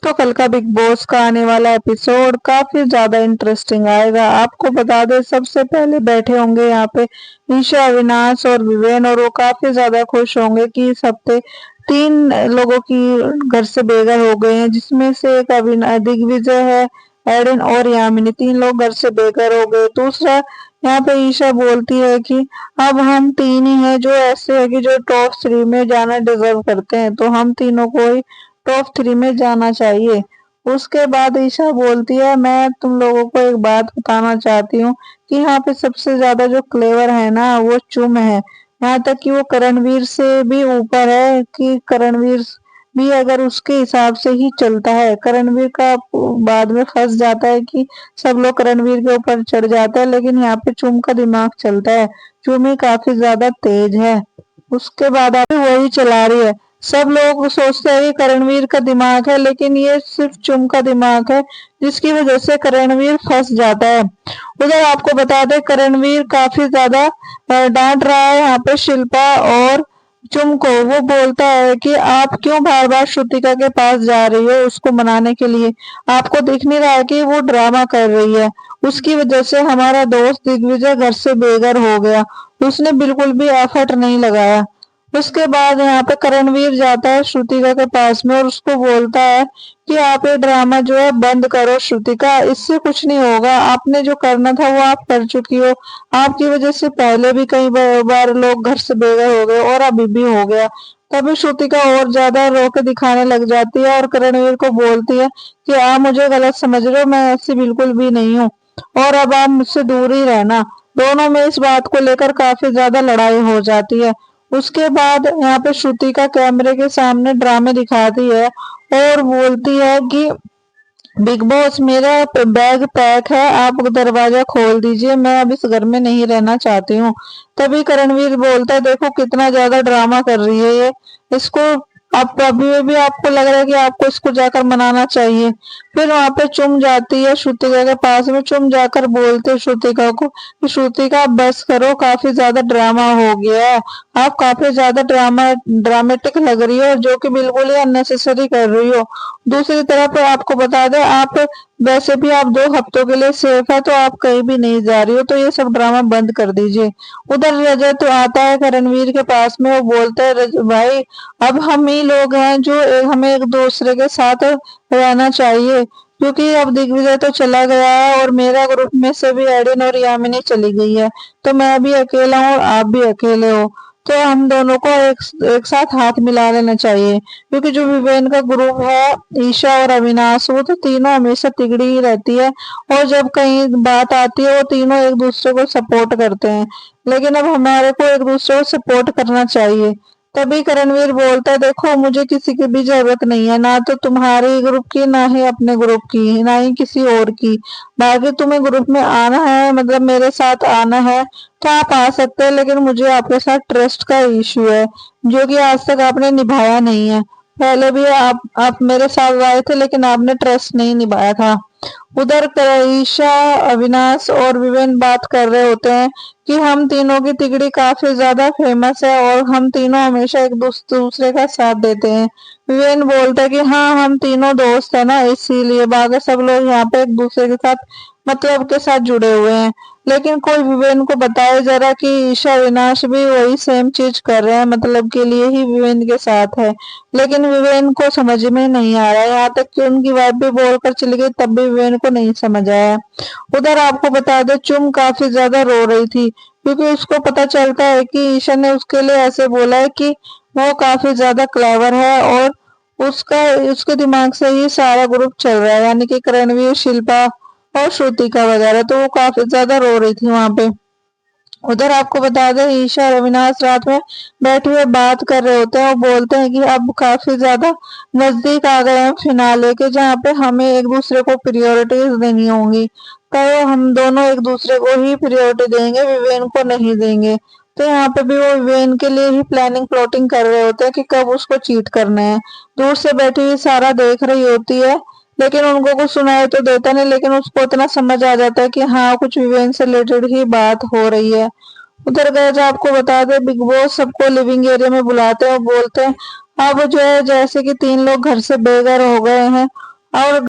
तो कल का बिग बॉस का आने वाला एपिसोड काफी ज्यादा इंटरेस्टिंग आएगा। आपको बता दें, सबसे पहले बैठे होंगे यहाँ पे ईशा, अविनाश और विवेन, और वो काफी ज्यादा खुश होंगे कि इस हफ्ते 3 लोगों की घर से बेघर हो गए हैं, जिसमें से एक दिग्विजय है, एडन और यामिनी। 3 लोग घर से बेघर हो गए। दूसरा, यहाँ पे ईशा बोलती है कि अब हम 3 ही हैं जो ऐसे है कि जो टॉप 3 में जाना डिजर्व करते हैं, तो हम तीनों को ही टॉप 3 में जाना चाहिए। उसके बाद ईशा बोलती है, मैं तुम लोगों को एक बात बताना चाहती हूँ कि यहाँ पे सबसे ज्यादा जो क्लेवर है ना, वो चुम है। यहाँ तक कि वो करणवीर से भी ऊपर है, कि करणवीर भी अगर उसके हिसाब से ही चलता है, करणवीर का बाद में फंस जाता है कि सब लोग करणवीर के ऊपर चढ़ जाते हैं, लेकिन यहाँ पे चुम का दिमाग चलता है। चुम ही काफी ज्यादा तेज है। उसके बाद आप वही चला रही है। सब लोग सोचते हैं कि करणवीर का दिमाग है, लेकिन ये सिर्फ चुम का दिमाग है, जिसकी वजह से करणवीर फंस जाता है। उधर आपको बता दें, करणवीर काफी ज्यादा डांट रहा है यहाँ पे शिल्पा और चुम को। वो बोलता है कि आप क्यों बार बार श्रुतिका के पास जा रही हो उसको मनाने के लिए। आपको दिख नहीं रहा है कि वो ड्रामा कर रही है। उसकी वजह से हमारा दोस्त दिग्विजय घर से बेघर हो गया। उसने बिल्कुल भी एफर्ट नहीं लगाया। उसके बाद यहाँ पे करणवीर जाता है श्रुतिका के पास में और उसको बोलता है कि आप ये ड्रामा जो है बंद करो श्रुतिका, इससे कुछ नहीं होगा। आपने जो करना था वो आप कर चुकी हो। आपकी वजह से पहले भी कई बार लोग घर से बेघर हो गए और अभी भी हो गया। तभी श्रुतिका और ज्यादा रो के दिखाने लग जाती है और करणवीर को बोलती है कि आप मुझे गलत समझ रहे हो, मैं ऐसी बिल्कुल भी नहीं हूँ और अब आप मुझसे दूर ही रहना। दोनों में इस बात को लेकर काफी ज्यादा लड़ाई हो जाती है। उसके बाद यहाँ पे श्रुतिका कैमरे के सामने ड्रामे दिखाती है और बोलती है कि बिग बॉस, मेरा बैग पैक है, आप दरवाजा खोल दीजिए, मैं अब इस घर में नहीं रहना चाहती हूँ। तभी करणवीर बोलता है, देखो कितना ज्यादा ड्रामा कर रही है ये, इसको अब अभी भी आपको लग रहा है कि आपको इसको जाकर मनाना चाहिए। फिर वहां पे चुम जाती है श्रुतिका के पास में। चुम जाकर बोलते हैं श्रुतिका को कि श्रुतिका आप बस करो, काफी ज्यादा ड्रामा हो गया है, आप काफी ज्यादा ड्रामेटिक लग रही हो, जो कि बिल्कुल ही अननेसेसरी कर रही हो। दूसरी तरफ आपको बता दें, आप वैसे भी आप 2 हफ्तों के लिए सेफ है, तो आप कहीं भी नहीं जा रही हो, तो ये सब ड्रामा बंद कर दीजिए। उधर रजत तो आता है करणवीर के पास में। वो बोलता है, भाई अब हम ही लोग हैं जो हमें एक दूसरे के साथ रहना चाहिए, क्योंकि अब दिग्विजय तो चला गया है और मेरा ग्रुप में से भी एडिन और यामिनी चली गई है, तो मैं भी अकेला हूँ और आप भी अकेले हो, तो हम दोनों को एक साथ हाथ मिला लेना चाहिए। क्योंकि जो विवेन का ग्रुप है, ईशा और अविनाश, वो तो तीनों हमेशा तिगड़ी ही रहती है और जब कहीं बात आती है वो तीनों एक दूसरे को सपोर्ट करते हैं। लेकिन अब हमारे को एक दूसरे को सपोर्ट करना चाहिए। तभी करणवीर बोलता है, देखो मुझे किसी की भी जरूरत नहीं है, ना तो तुम्हारे ग्रुप की, ना ही अपने ग्रुप की, ना ही किसी और की। बाकी तुम्हें ग्रुप में आना है, मतलब मेरे साथ आना है, तो आप आ सकते हैं, लेकिन मुझे आपके साथ ट्रस्ट का इशू है, जो कि आज तक आपने निभाया नहीं है। पहले भी आप मेरे साथ आए थे, लेकिन आपने ट्रस्ट नहीं निभाया था। उधर ईशा, अविनाश और विवेन बात कर रहे होते हैं कि हम तीनों की तिगड़ी काफी ज्यादा फेमस है और हम तीनों हमेशा एक दूसरे का साथ देते हैं। विवेन बोलता है कि हाँ, हम तीनों दोस्त है ना, इसीलिए बाकी सब लोग यहाँ पे एक दूसरे के साथ मतलब के साथ जुड़े हुए हैं। लेकिन कोई विवेन को बताए जरा कि ईशा, अविनाश भी वही सेम चीज कर रहे हैं, मतलब के लिए ही विवेन के साथ है। लेकिन विवेन को समझ में नहीं आ रहा है, यहाँ तक कि उनकी वाइफ भी बोलकर चली गई, तब भी विवेन को नहीं समझ आया। उधर आपको बता दे, चुम काफी ज्यादा रो रही थी, क्योंकि उसको पता चलता है कि ईशा ने उसके लिए ऐसे बोला है कि वो काफी ज्यादा क्लेवर है और उसका उसके दिमाग से ही सारा ग्रुप चल रहा है, यानी कि करणवीर, शिल्पा और श्रुतिका वगैरह। तो वो काफी ज्यादा रो रही थी वहां पे। उधर आपको बता दें, ईशा और अविनाश रात में बैठे हुए बात कर रहे होते हैं और बोलते हैं कि अब काफी ज्यादा नजदीक आ गए हैं फिनाले के, जहाँ पे हमें एक दूसरे को प्रियोरिटीज देनी होंगी, तो हम दोनों एक दूसरे को ही प्रियोरिटी देंगे, विवेन को नहीं देंगे। तो यहाँ पे भी वो विवेन के लिए ही प्लानिंग प्लॉटिंग कर रहे होते हैं कि कब उसको चीट करना है। दूर से बैठी हुई सारा देख रही होती है, लेकिन उनको कुछ सुनाई तो देता नहीं, लेकिन उसको इतना समझ आ जाता है कि हाँ, कुछ विवेन से रिलेटेड ही बात हो रही है। उधर गए, जो आपको बता दें, बिग बॉस सबको लिविंग एरिया में बुलाते हैं और बोलते हैं, अब जो है जैसे कि तीन लोग घर से बेघर हो गए हैं और